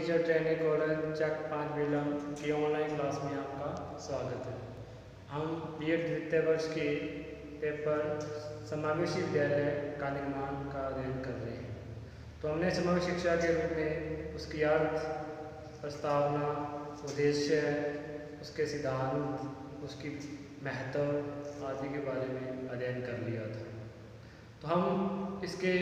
Teacher training college चक 5 बिला की online class में आपका स्वागत है। हम बीएड द्वितीय वर्ष के पेपर समावेशी विद्यालय का निर्माण का अध्ययन कर रहे हैं। तो हमने समावेशी शिक्षा के रूप में उसकी अर्थ, प्रस्तावना, उद्देश्य, उसके सिद्धांत, उसकी महत्व आदि के बारे में अध्ययन कर लिया था। तो हम इसके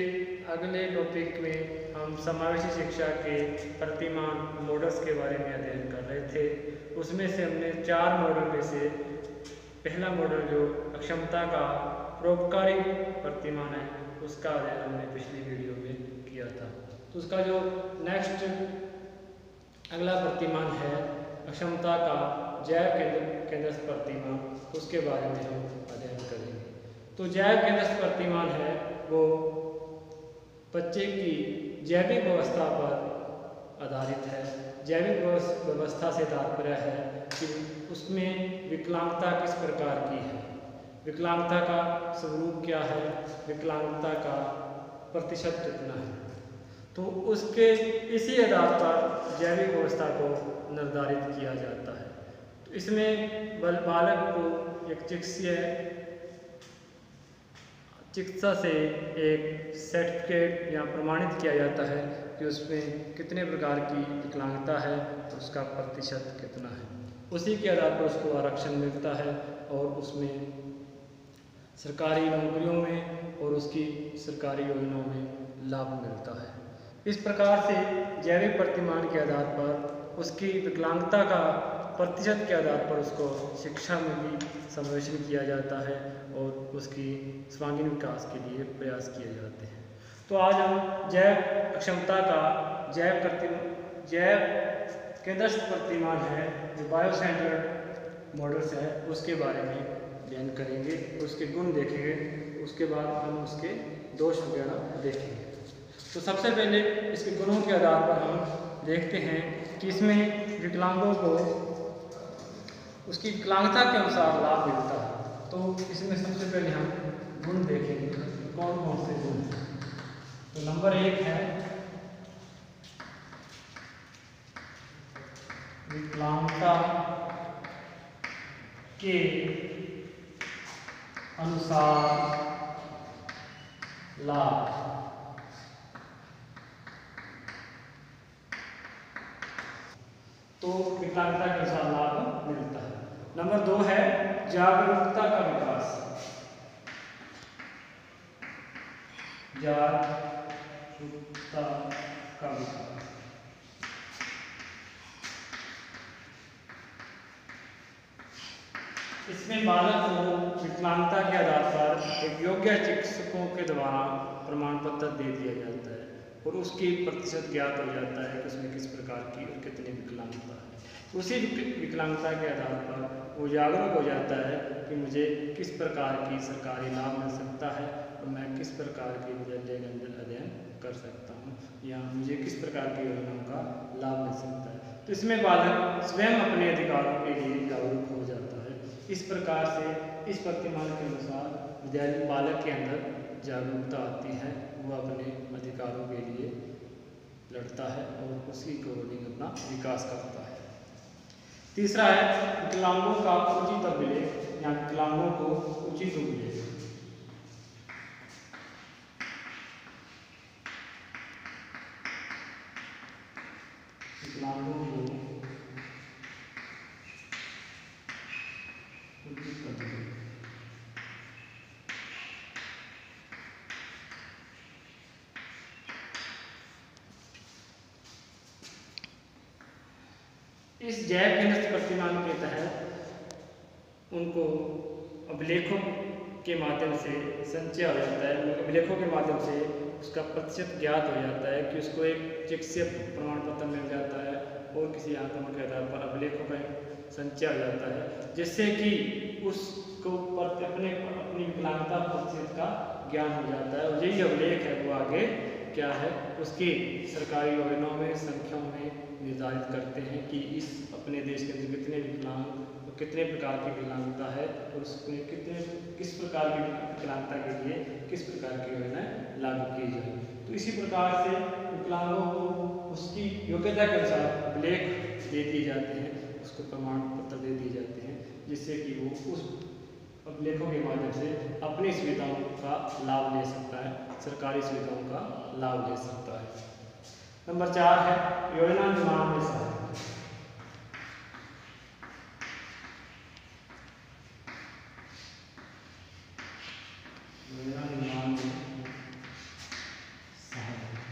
अगले टॉपिक में हम समावेशी शिक्षा के प्रतिमान मॉडल्स के बारे में अध्ययन कर रहे थे। उसमें से हमने 4 मॉडल में से पहला मॉडल जो अक्षमता का परोपकारी प्रतिमान है उसका अध्ययन हमने पिछली वीडियो में किया था। तो उसका जो नेक्स्ट अगला प्रतिमान है अक्षमता का जैव केंद्रस्थ प्रतिमान, उसके बारे में हम अध्ययन करेंगे। तो जैव केंद्रस्थ प्रतिमान है वो बच्चे की जैविक व्यवस्था पर आधारित है। जैविक व्यवस्था से तात्पर्य है कि उसमें विकलांगता किस प्रकार की है, विकलांगता का स्वरूप क्या है, विकलांगता का प्रतिशत कितना है। तो उसके इसी आधार पर जैविक व्यवस्था को निर्धारित किया जाता है। तो इसमें बालक को एक चिकित्सा से एक सर्टिफिकेट या प्रमाणित किया जाता है कि उसमें कितने प्रकार की विकलांगता है और उसका प्रतिशत कितना है। उसी के आधार पर उसको आरक्षण मिलता है और उसमें सरकारी नौकरियों में और उसकी सरकारी योजनाओं में लाभ मिलता है। इस प्रकार से जैविक प्रतिमान के आधार पर उसकी विकलांगता का प्रतिशत के आधार पर उसको शिक्षा में भी समावेशन किया जाता है और उसकी सर्वांगीण विकास के लिए प्रयास किए जाते हैं। तो आज हम जैव अक्षमता का जैव केंद्रस्थ प्रतिमान है जो बायो सेंटर्ड मॉडल्स है उसके बारे में अध्ययन करेंगे, उसके गुण देखेंगे, उसके बाद हम उसके दोष वगैरह देखेंगे। तो सबसे पहले इसके गुणों के आधार पर हम देखते हैं कि इसमें विकलांगों को उसकी विकलांगता के अनुसार लाभ मिलता है। तो इसमें सबसे पहले हम गुण देखेंगे कौन कौन से गुण हैं। तो नंबर 1 है विकलांगता के अनुसार लाभ। तो विकलांगता के अनुसार लाभ मिलता है। नंबर 2 है जागरूकता का विकास। जागरूकता का विकास इसमें बालक को विकलांगता के आधार पर एक योग्य चिकित्सकों के द्वारा प्रमाण पत्र दे दिया जाता है और उसकी प्रतिशत ज्ञात हो जाता है कि उसमें किस प्रकार की और कितनी विकलांगता है। उसी विकलांगता के आधार पर वो जागरूक हो जाता है कि मुझे किस प्रकार की सरकारी लाभ मिल सकता है और मैं किस प्रकार के विद्यालय के अंदर अध्ययन कर सकता हूँ या मुझे किस प्रकार की योजनाओं का लाभ मिल सकता है। तो इसमें बालक स्वयं अपने अधिकारों के लिए जागरूक हो जाता है। इस प्रकार से इस प्रतिमान के अनुसार विद्यालय बालक के अंदर जागरूकता आती है, वो अपने अधिकारों के लिए लड़ता है और उसी को अपना विकास करता है। तीसरा है विकलांगों का उचित अभिलेख या विकलांगों को उचित अभिलेख। विकलांगों को उचित अभिलेख। इस जैव केंद्रस्थ प्रतिमान के तहत उनको अभिलेखों के माध्यम से संचय हो जाता है। अभिलेखों के माध्यम से उसका प्रतिशत ज्ञात हो जाता है कि उसको एक चिकित्सीय प्रमाण पत्र मिल जाता है और किसी आंकड़ों के आधार पर अभिलेखों का संचय हो जाता है, जिससे कि उसको अपनी विकलांगता प्रतिशत का ज्ञान हो जाता है। और यही अभिलेख है वो आगे क्या है उसकी सरकारी योजनाओं में संख्याओं में निर्धारित करते हैं कि इस अपने देश के अंदर कितने विकलांग और कितने प्रकार की विकलांगता है और उसमें किस प्रकार की विकलांगता के लिए किस प्रकार की योजनाएं लागू की जाएंगी। तो इसी प्रकार से विकलांगों को उसकी योग्यता के अनुसार अभिलेख दे दिए जाते हैं, उसको प्रमाण पत्र दे दिए जाते हैं, जिससे कि वो उस अभिलेखों के माध्यम से अपनी सुविधाओं का लाभ ले सकता है, सरकारी सुविधाओं का लाभ ले सकता है। नंबर 4 है योजना निर्माण में सहायता। योजना निर्माण में सहायता।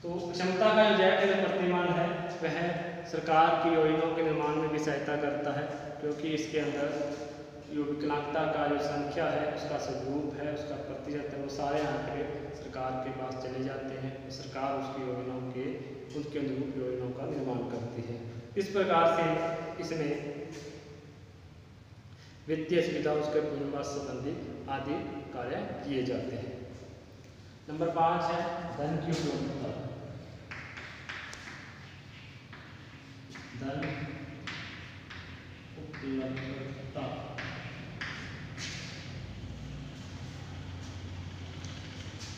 तो क्षमता का जो प्रतिमान है वह सरकार की योजनाओं के निर्माण में भी सहायता करता है, क्योंकि इसके अंदर जो विकलांगता का जो संख्या है, उसका स्वरूप है, उसका प्रतिशत है, वो सारे आंकड़े सरकार के पास चले जाते हैं। तो सरकार उसकी योजनाओं के उसके अनुरूप योजनाओं का निर्माण करती है। इस प्रकार से इसमें वित्तीय सुविधा, उसके पुनर्वास संबंधी आदि कार्य किए जाते हैं। नंबर 5 है धन की उपलब्धता। धन उपलब्धता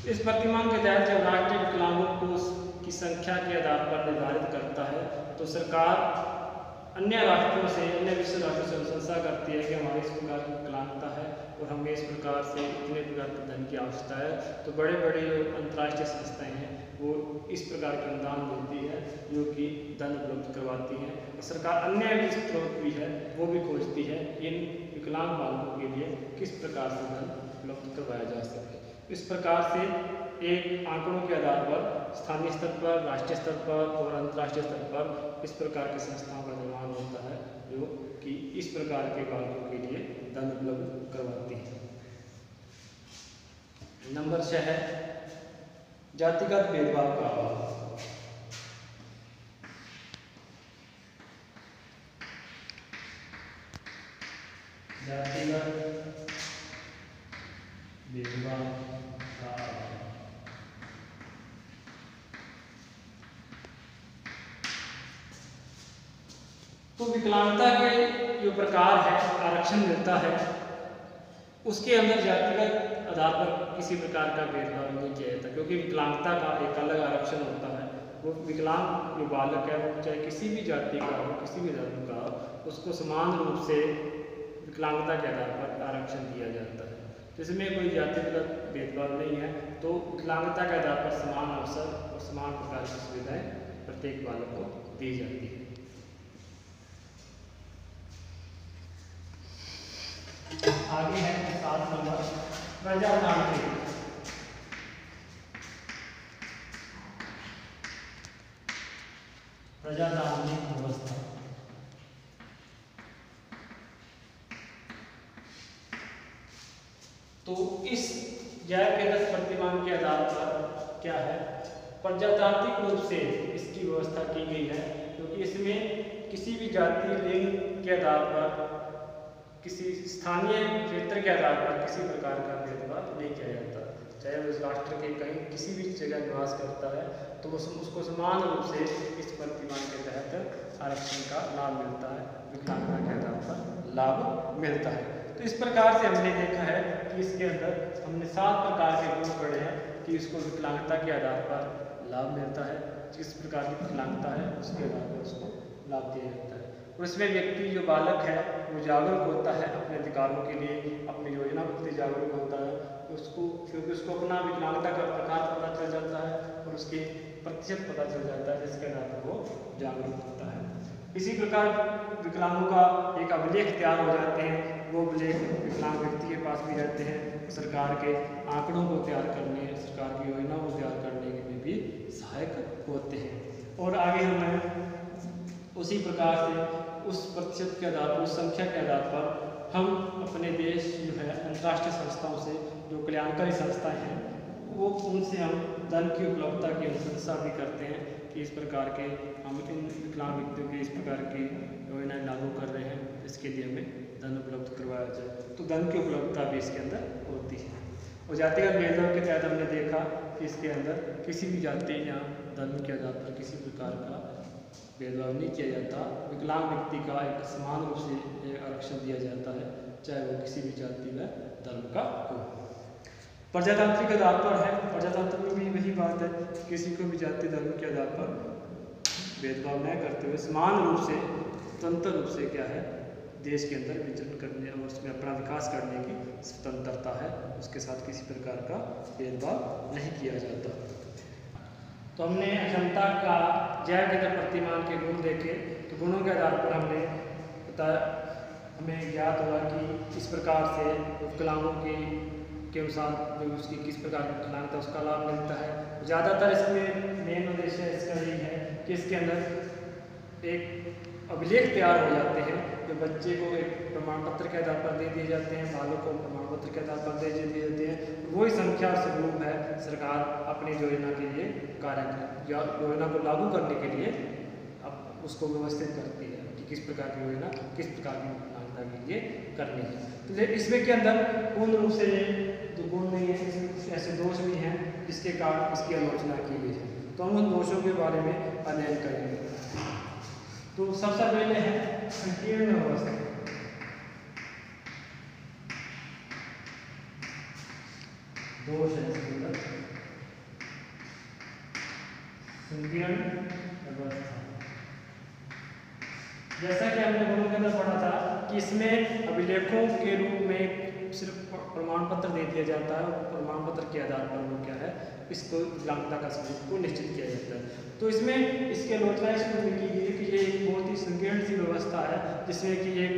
इस प्रतिमान के तहत जब राष्ट्रीय विकलांगों को की संख्या के आधार पर निर्धारित करता है, तो सरकार अन्य राष्ट्रों से, अन्य विश्व राष्ट्रों से अनुशंसा करती है कि हमारी इस प्रकार की विकलांगता है और हमें इस प्रकार से इतने प्रकार के धन की आवश्यकता है। तो बड़े बड़े जो अंतर्राष्ट्रीय संस्थाएं हैं वो इस प्रकार के अनुदान देती है, जो कि धन उपलब्ध करवाती हैं। और सरकार अन्य भी स्रोत भी है वो भी खोजती है इन विकलांग बालकों के लिए किस प्रकार से धन उपलब्ध करवाया जा सके। इस प्रकार से एक आंकड़ों के आधार पर स्थानीय स्तर पर, राष्ट्रीय स्तर पर और अंतर्राष्ट्रीय स्तर पर इस प्रकार की संस्थाओं का निर्माण होता है, जो कि इस प्रकार के बालकों के लिए धन उपलब्ध करवाती है। नंबर 6 है जातिगत भेदभाव का अभाव। जातिगत भेदभाव का अभाव। तो विकलांगता के जो प्रकार है, आरक्षण मिलता है, उसके अंदर जातिगत आधार पर किसी प्रकार का भेदभाव नहीं किया जाता, क्योंकि विकलांगता का एक अलग आरक्षण होता है। वो विकलांग जो बालक है, वो चाहे किसी भी जाति का हो, किसी भी धर्म का हो, उसको समान रूप से विकलांगता के आधार पर आरक्षण दिया जाता है। जिसमें कोई जातिगत भेदभाव नहीं है, तो विकलांगता के आधार पर समान अवसर और समान प्रकार की सुविधाएं प्रत्येक बालक को दी जाती है। आगे है 7 नंबर प्रजातांत्रिक। प्रजातांत्रिक व्यवस्था। तो इस जैव केंद्र प्रतिमान के आधार पर क्या है, प्रजातांत्रिक रूप से इसकी व्यवस्था की गई है, क्योंकि इसमें किसी भी जाति, लिंग के आधार पर, किसी स्थानीय क्षेत्र के आधार पर किसी प्रकार का भेदभाव नहीं किया जाता। चाहे वो इस राष्ट्र के कहीं किसी भी जगह निवास करता है, तो उसको समान रूप से इस प्रतिमान के तहत आरक्षण का लाभ मिलता है, विकलांगता के आधार पर लाभ मिलता है। तो इस प्रकार से हमने देखा है कि इसके अंदर हमने 7 प्रकार के गुण पढ़े हैं कि इसको विकलांगता के आधार पर लाभ मिलता है, जिस प्रकार की विकलांगता है उसके आधार पर उसको लाभ दिया जाता है। और इसमें व्यक्ति जो बालक है वो जागरूक होता है अपने अधिकारों के लिए, अपनी योजना के प्रति जागरूक होता है, उसको क्योंकि उसको अपना विकलांगता का प्रकार पता चल जाता है और उसके प्रतिशत पता चल जाता है, जिसके आधार पर वो जागरूक होता है। इसी प्रकार विकलांगों का एक अभिलेख तैयार हो जाते हैं, वो अभिलेख विकलांग व्यक्ति के पास भी रहते हैं, सरकार के आंकड़ों को तैयार करने, सरकार की योजनाओं को तैयार करने में भी सहायक होते हैं। और आगे हमें उसी प्रकार से उस प्रतिशत के आधार पर, उस संख्या के आधार पर हम अपने देश जो है अंतर्राष्ट्रीय संस्थाओं से, जो कल्याणकारी संस्थाएं हैं, वो उनसे हम धन की उपलब्धता की अनुशंसा भी करते हैं कि इस प्रकार के हम इन विकलांग व्यक्तियों के इस प्रकार की योजनाएं लागू कर रहे हैं, इसके लिए हमें धन उपलब्ध करवाया जाए। तो धन की उपलब्धता भी इसके अंदर होती है। और जातिगत भेदभाव के तहत हमने देखा कि इसके अंदर किसी भी जाति या धर्म के आधार पर किसी प्रकार का भेदभाव नहीं किया जाता। विकलांग व्यक्ति का एक समान रूप से आरक्षण दिया जाता है, चाहे वो किसी भी जाति व धर्म का हो। प्रजातांत्रिक आधार पर है, प्रजातंत्र में भी वही बात है, किसी को भी जाति धर्म के आधार पर भेदभाव न करते हुए समान रूप से स्वतंत्र रूप से क्या है देश के अंदर विचरण करने और उसमें अपना विकास करने की स्वतंत्रता है, उसके साथ किसी प्रकार का भेदभाव नहीं किया जाता। तो हमने अक्षमता का जैव केंद्र प्रतिमान के गुण देखे, तो गुणों के आधार पर हमने बताया, हमें ज्ञात हुआ कि इस प्रकार से विकलांगों के अनुसार जो उसकी किस प्रकार की विकलांगता उसका लाभ मिलता है। ज़्यादातर इसमें मेन उद्देश्य इसका यही है कि इसके अंदर एक अभिलेख तैयार हो जाते हैं, जो बच्चे को एक प्रमाण पत्र के आधार पर दे दिए जाते हैं, बालों को प्रमाण पत्र के आधार पर दे दिए जाते हैं। वही संख्या और स्वरूप है सरकार अपनी योजना के लिए योजना को लागू करने के लिए अब उसको व्यवस्थित करती है कि किस प्रकार की योजना किस प्रकार की विकलांगता के लिए करनी है। तो इसमें के अंदर पूर्ण रूप से जो गुण नहीं है, इसमें कुछ ऐसे दोष भी हैं जिसके कारण इसकी आलोचना की गई है। तो हम उन दोषों के बारे में अध्ययन करेंगे। तो सबसे पहले है संकीर्ण व्यवस्था। दोष है इसके अंदर संकीर्ण व्यवस्था। जैसा कि हमने गुणों के अंदर पढ़ा था कि इसमें अभिलेखों के रूप में सिर्फ प्रमाण पत्र दे दिया जाता है और प्रमाण पत्र के आधार पर वो क्या है इसको विकलांगता का स्वरूप को निश्चित किया जाता है। तो इसमें इसकी आलोचना इसमें की गई है कि ये एक बहुत ही संकीर्ण सी व्यवस्था है, जिसमें कि एक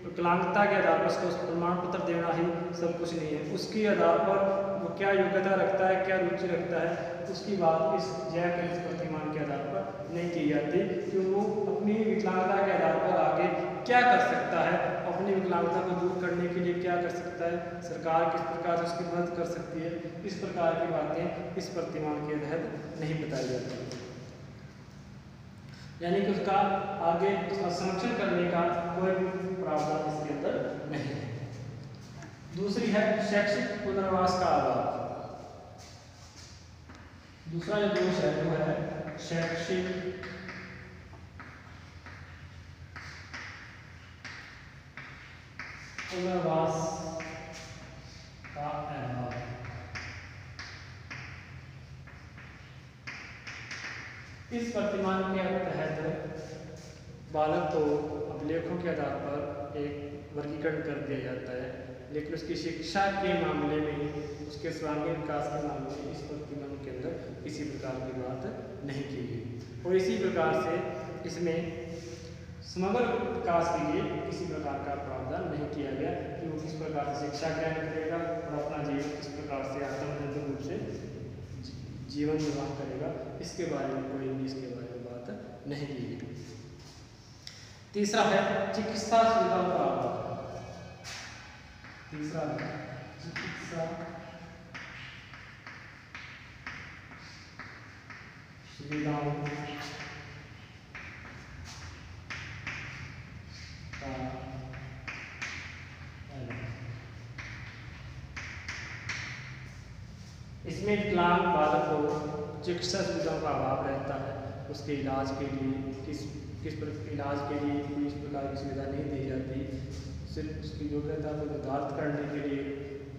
विकलांगता के आधार पर उसको प्रमाण पत्र देना ही सब कुछ नहीं है, उसके आधार पर वो क्या योग्यता रखता है, क्या रुचि रखता है, उसकी बात इस जैव केंद्र प्रतिमान के आधार पर नहीं की जाती कि वो अपनी विकलांगता के आधार पर आगे क्या कर सकता है, अपनी विकलांगता को दूर करने के लिए क्या कर सकता है, सरकार किस प्रकार से उसकी मदद कर सकती है, इस प्रकार की बातें इस प्रतिमान के तहत नहीं बताई जाती। यानी कि उसका आगे उसका संरक्षण करने का कोई भी प्रावधान इसके अंदर नहीं है। दूसरी है शैक्षिक पुनर्वास का अभाव। दूसरा जो दोष है वो है शैक्षिक पुनर्वास का अभाव। इस प्रतिमान के तहत बालक को अभिलेखों के आधार पर एक वर्गीकरण कर दिया जाता है, लेकिन उसकी शिक्षा के मामले में, उसके सर्वांगीण विकास के मामले में इस प्रतिमान के अंदर किसी प्रकार की बात नहीं की गई। और इसी प्रकार से इसमें समग्र विकास के लिए किसी प्रकार का प्रावधान नहीं किया गया कि वो किस प्रकार से शिक्षा ग्रहण करेगा और अपना जीवन किस प्रकार से आत्मनिर्भर रूप से जीवन निर्वाह करेगा, इसके बारे में कोई भी इसके बारे में बात नहीं की गई। तीसरा है चिकित्सा सुविधाओं का अभाव। तीसरा है चिकित्सा सुविधाओं का इसमें विकलांग बालक को चिकित्सा सुविधाओं का अभाव रहता है, उसके इलाज के लिए इलाज के लिए कोई इस प्रकार की सुविधा नहीं दी जाती। सिर्फ उसकी योग्यता को निर्धारित करने के लिए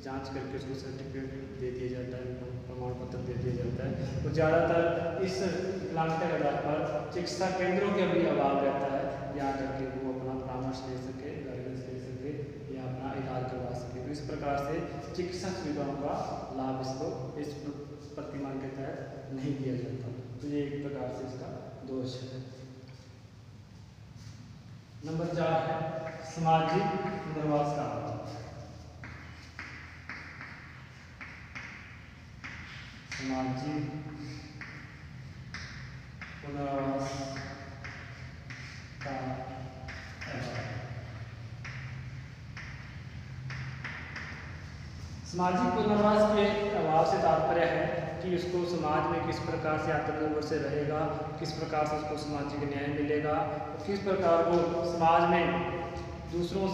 जांच करके उसको सर्टिफिकेट दे दिया जाता है, प्रमाण पत्र दे दिया जाता है। तो ज़्यादातर इस विकलांगता के आधार पर चिकित्सा केंद्रों का भी अभाव रहता है, यहाँ करके वो अपना परामर्श ले सके, गाइडेंस ले सके या अपना इलाज करवा सके। तो इस प्रकार से चिकित्सा सुविधाओं का लाभ इसको इस प्रतिमान के तहत नहीं दिया जाता। तो ये एक प्रकार से इसका दोष है। नंबर 4 है सामाजिक पुनर्वास का अभाव। सामाजिक पुनर्वास का अभाव। सामाजिक पुनर्वास के अभाव से तात्पर्य है कि उसको समाज में किस प्रकार से आत्मनिर्भर से रहेगा, किस प्रकार से उसको सामाजिक न्याय मिलेगा, किस प्रकार वो समाज में दूसरों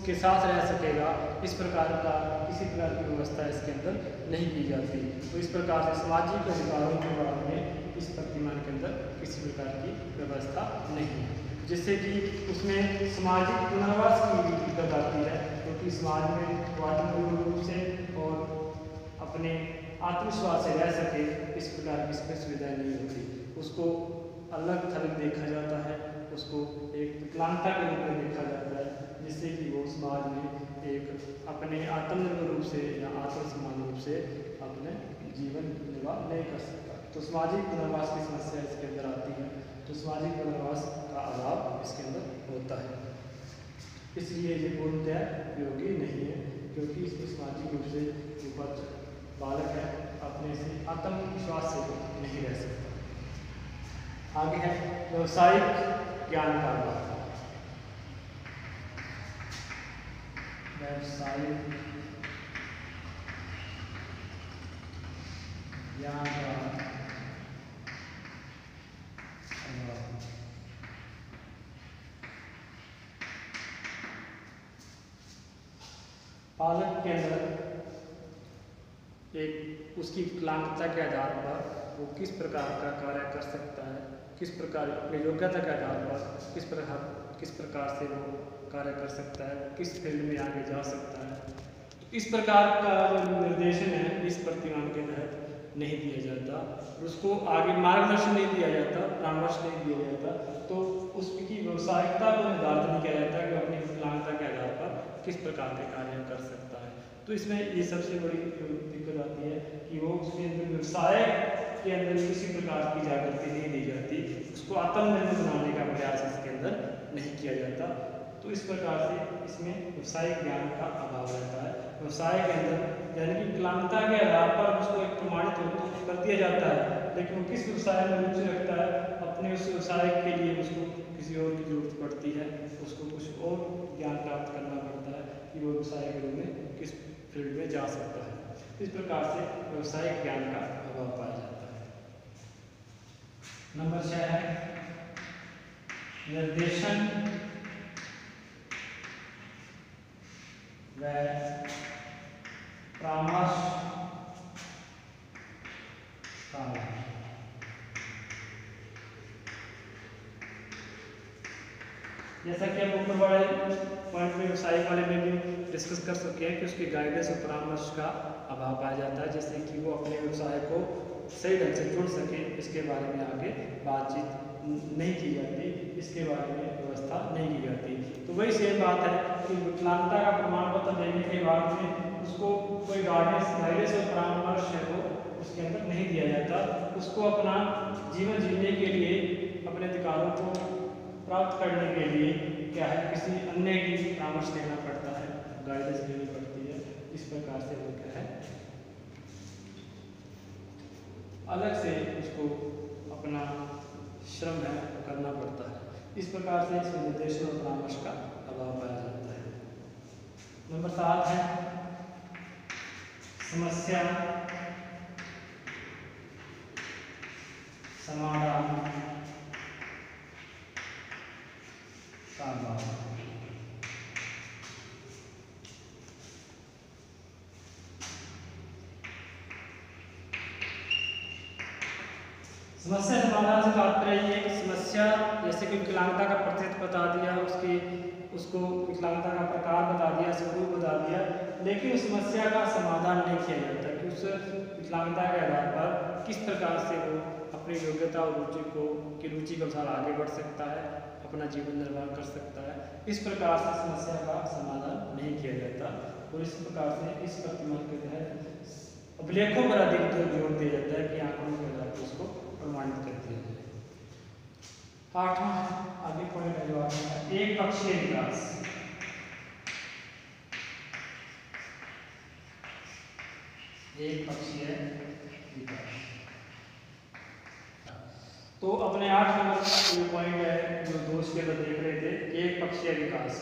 के साथ रह सकेगा, इस प्रकार का किसी प्रकार की व्यवस्था इसके अंदर नहीं की जाती। तो इस प्रकार से सामाजिक अधिकारों के बारे में इस प्रतिमान के अंदर किसी प्रकार की व्यवस्था नहीं है, जिससे कि उसमें सामाजिक पुनर्वास की भी दिक्कत आती है, क्योंकि समाज में वातावरण रूप से और अपने आत्मविश्वास से रह सके इस प्रकार की इसमें सुविधाएँ नहीं होती। उसको अलग थलग देखा जाता है, उसको एक विकलांगता के रूप में देखा जाता है, जिससे कि वो समाज में एक अपने आत्मनिर्भर रूप से या आत्मसम्मान रूप से अपने जीवन निर्वाह नहीं कर सकता। तो सामाजिक पुनर्वास की समस्या इसके अंदर आती है, तो सामाजिक पुनर्वास का अभाव इसके अंदर होता है, इसलिए ये पूर्णतः योग्य नहीं है, क्योंकि इसमें सामाजिक रूप से जो बालक है अपने से आत्मविश्वास से नहीं रह सकता। आगे है व्यवसायिक ज्ञान का अभाव। व्यवसायिक ज्ञान का अभाव। बालक के अंदर एक उसकी विकलांगता के आधार पर वो किस प्रकार का कार्य कर सकता है, किस प्रकार अपनी योग्यता के आधार पर किस प्रकार से वो कार्य कर सकता है, किस फील्ड में आगे जा सकता है। इस प्रकार का जो निर्देशन है इस प्रतिमान के तहत नहीं दिया जाता, उसको आगे मार्गदर्शन नहीं दिया जाता, परामर्श नहीं दिया जाता, तो उसकी व्यवसायिकता को निर्धारित नहीं किया जाता कि अपनी विकलांगता के आधार पर किस प्रकार के कार्य कर सकता है। तो इसमें ये सबसे बड़ी दिक्कत आती है कि वो उसके अंदर व्यवसाय के अंदर किसी प्रकार की जागृति नहीं दी जाती, उसको आत्मनिर्भर बनाने का प्रयास इसके अंदर नहीं किया जाता। तो इस प्रकार से इसमें व्यवसायिक ज्ञान का अभाव रहता है। व्यवसाय के अंदर यानी कि विकलांगता के आधार पर उसको एक प्रमाणित कर दिया जाता है, लेकिन वो किस व्यवसाय में रुचि रखता है, अपने उस व्यवसाय के लिए उसको किसी और की जरूरत पड़ती है, उसको कुछ और ज्ञान प्राप्त करना पड़ता है कि वो व्यवसाय के रूप में किस फील्ड में जा सकता है। इस प्रकार से व्यवसायिक ज्ञान का अभाव पाया जाता है। नंबर 6 है निर्देशन व परामर्श का अभाव। जैसा कि हम ऊपर वाले पॉइंट में व्यवसायिक वाले में भी डिस्कस कर सकते हैं कि उसकी गाइडेंस और परामर्श का अभाव पाया जाता है, जिससे कि वो अपने व्यवसाय को सही ढंग से चुन सके। इसके बारे में आगे बातचीत नहीं की जाती, इसके बारे में व्यवस्था नहीं की जाती। तो वही सेम बात है कि विकलांगता का प्रमाण पत्र देने के बाद में उसको कोई गाइडेंस और परामर्श है वो उसके अंदर नहीं दिया जाता, उसको अपना जीवन जीने के लिए अपने अधिकारों को प्राप्त करने के लिए क्या है किसी अन्य की परामर्श लेना पड़ता है, गाइडेंस लेनी पड़ती है। इस प्रकार से वो क्या है अलग से उसको अपना श्रम है करना पड़ता है। इस प्रकार से इसमें निर्देशन और परामर्श का अभाव पाया जाता है। नंबर 7 है समस्या समाधान का अभाव। समस्या समाधान से तात्पर्य ये कि समस्या जैसे कि विकलांगता का प्रतिशत बता दिया, उसको विकलांगता का प्रकार बता दिया, स्वरूप बता दिया, लेकिन उस समस्या का समाधान नहीं किया जाता कि उस विकलांगता के आधार पर किस प्रकार से वो अपनी योग्यता और रुचि के अनुसार आगे बढ़ सकता है, अपना जीवन निर्वाह कर सकता है। इस प्रकार से समस्या का समाधान नहीं किया जाता और इस प्रकार से इस प्रतिमान के तहत अभिलेखों पर अधिक जोर दिया जाता है कि आंकड़ों के आधार पर उसको प्रमाणित कर दिया जाए। 8वां आगे पॉइंट है जो आता है एक पक्षीय विकास। एक पक्षीय विकास तो अपने 8 नंबर जो पॉइंट है जो दोस्त के अंदर देख रहे थे एक पक्षीय विकास।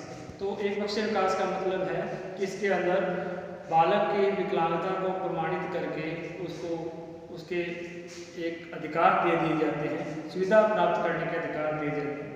तो एक पक्षीय विकास का मतलब है कि इसके अंदर बालक की विकलांगता को प्रमाणित करके उसको उसके एक अधिकार दे दिए जाते हैं, सुविधा प्राप्त करने के अधिकार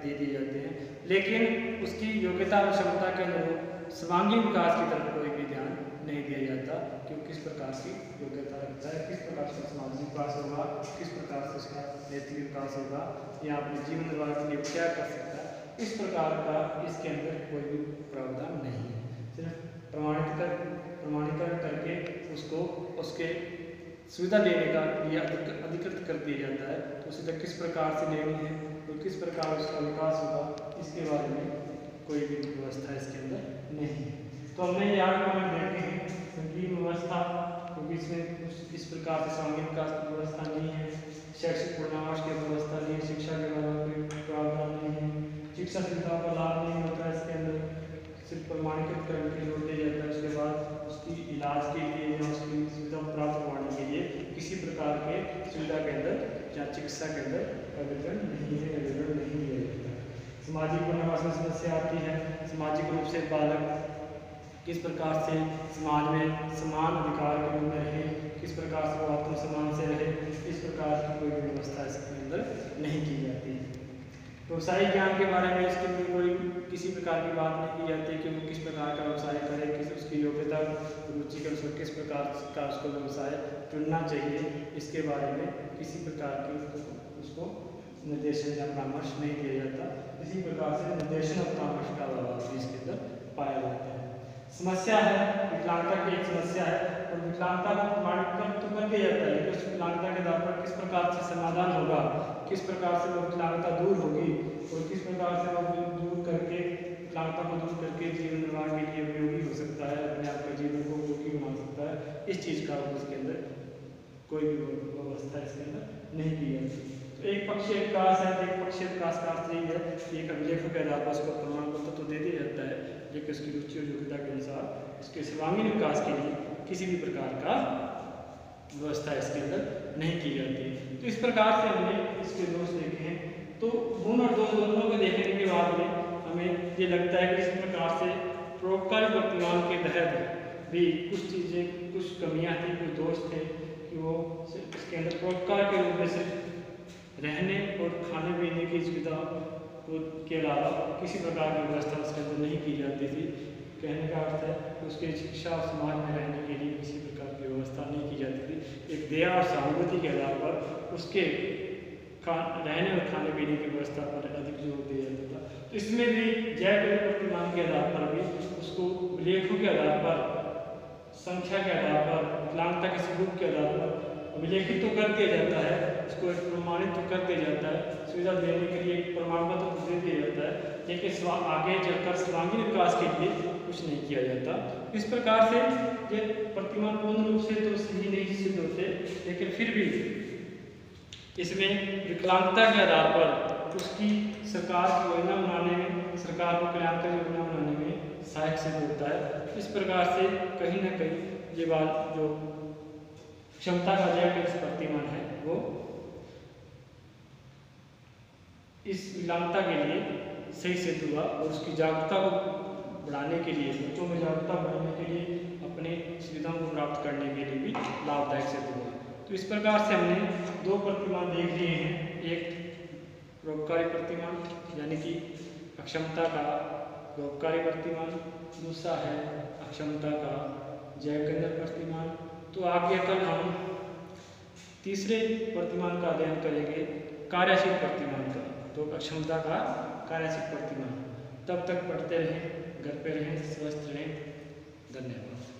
दे दिए जाते हैं, लेकिन उसकी योग्यता और क्षमता के अनुरूप सर्वांगीण विकास की तरफ कोई भी ध्यान नहीं दिया जाता कि किस प्रकार की योग्यता रखता है, किस प्रकार से सामाजिक विकास होगा, किस प्रकार से उसका नैतिक विकास होगा, या अपने जीवन निर्वाह के लिए क्या कर सकता है, इस प्रकार का इसके अंदर कोई भी प्रावधान नहीं है। सिर्फ प्रमाणीकरण करके उसको उसके सुविधा लेने का लिए अधिकृत कर दिया जाता है। तो सुविधा किस प्रकार से लेनी है और किस प्रकार उसका विकास होगा, इसके बारे में कोई भी व्यवस्था इसके अंदर नहीं है। तो हमने यहाँ पर देखे हैं संकीर्ण व्यवस्था, क्योंकि इसमें कुछ इस प्रकार से सामूहिक विकास की व्यवस्था नहीं है, शैक्षिक पूर्वाभास की व्यवस्था नहीं है, शिक्षा के बारे में कोई प्रावधान नहीं है, शिक्षा सुविधाओं का लाभ नहीं होता है इसके अंदर, सिर्फ प्रमाणीकरण के जोड़ दिया जाता है। उसके बाद उसकी इलाज के लिए या उसकी सुविधा प्राप्त करवाने के लिए किसी प्रकार के सुविधा के अंदर या चिकित्सा के अंदर विवरण नहीं है, विवरण नहीं दिया जाता है। सामाजिक पुनर्वास में समस्या आती है। सामाजिक रूप से बालक किस प्रकार से समाज में समान अधिकार के रूप में रहे, किस प्रकार से वो आत्म सम्मान से रहे, इस प्रकार की कोई व्यवस्था इसके अंदर नहीं की जाती। व्यवसायिक ज्ञान के बारे में इसके लिए कोई किसी प्रकार की बात नहीं की जाती कि वो किस प्रकार का व्यवसाय करे, किस उसकी योग्यता रुचि के अनुसार किस प्रकार का उसको व्यवसाय चुनना चाहिए, इसके बारे में किसी प्रकार की उसको निर्देशन या परामर्श नहीं दिया जाता। इसी प्रकार से निर्देशन और परामर्श का अभाव भी इसके अंदर पाया जाता है। समस्या है, विकलांगता की एक समस्या है और विकलांगता को प्रमाणीकरण तो कर दिया जाता है कि उस विकलांगता के आधार पर किस प्रकार से समाधान होगा, किस प्रकार से वो विकलांगता दूर होगी और किस प्रकार से वो दूर करके विकलांगता को दूर करके जीवन निर्वाह के लिए उपयोगी हो सकता है, अपने आप के जीवन को उपयोगी बना सकता है। इस चीज़ का उसके अंदर कोई भी व्यवस्था इसके अंदर नहीं की जाती। तो एक पक्षीय विकास है, एक पक्षीय विकास का अर्थ यही है कि एक अभिलेखों के आधार पर उसको प्रमाण पत्र तो दे दिया जाता है, लेकिन उसकी रुचि और योग्यता के अनुसार उसके सर्वांगीण विकास के लिए किसी भी प्रकार का व्यवस्था इसके अंदर नहीं की जाती। तो इस प्रकार से हमने इसके दोष देखे हैं। तो गुण और दोष दोनों को देखने के बाद में हमें ये लगता है कि इस प्रकार से परोपकारी वर्तमान के तहत भी कुछ चीज़ें, कुछ कमियां थी, कुछ दोष थे कि वो इसके अंदर परोपकार के रूप में सिर्फ रहने और खाने पीने की सुविधा के अलावा किसी प्रकार की व्यवस्था उसके अंदर नहीं की जाती थी। कहने का अर्थ है कि उसके शिक्षा और समाज में रहने के लिए किसी प्रकार की व्यवस्था नहीं की जाती थी। एक दया और सहानुभूति के आधार पर उसके रहने और खाने पीने की व्यवस्था पर अधिक जोर दिया जाता था। तो इसमें भी जैव प्रतिमान के आधार पर भी उसको लेखों के आधार पर, संख्या के आधार पर, विकलांगता के स्वरूप के आधार पर अभिलेखित तो कर दिया जाता है, उसको एक प्रमाणित तो कर दिया जाता है, सुविधा देने के लिए एक प्रमाण पत्र तो दे दिया जाता है, लेकिन आगे चलकर सर्वांगीण विकास के लिए कुछ नहीं किया जाता। इस प्रकार से ये प्रतिमान पूर्ण रूप से तो सही नहीं सिद्ध होते, लेकिन फिर भी इसमें विकलांगता के आधार पर उसकी सरकार की योजना बनाने में, सरकार को कल्याणकारी योजना बनाने में सहायक सिद्ध होता है। इस प्रकार से कहीं ना कहीं ये बात जो क्षमता का जैव प्रतिमान है वो इस विकलांगता के लिए सही सिद्ध हुआ और उसकी जागरूकता को बढ़ाने के लिए, बच्चों में जागरूकता बढ़ाने के लिए, अपने सुविधाओं को प्राप्त करने के लिए भी लाभदायक सिद्ध हुआ। तो इस प्रकार से हमने दो प्रतिमान देख लिए हैं, एक परोपकारी प्रतिमान यानी कि अक्षमता का परोपकारी प्रतिमान, दूसरा है अक्षमता का जैव केंद्र प्रतिमान। तो आगे कल हम तीसरे प्रतिमान का अध्ययन करेंगे, कार्यशील प्रतिमान का, तो अक्षमता का कार्यशील प्रतिमान। तब तक पढ़ते रहें, घर पे रहें, स्वस्थ रहें। धन्यवाद।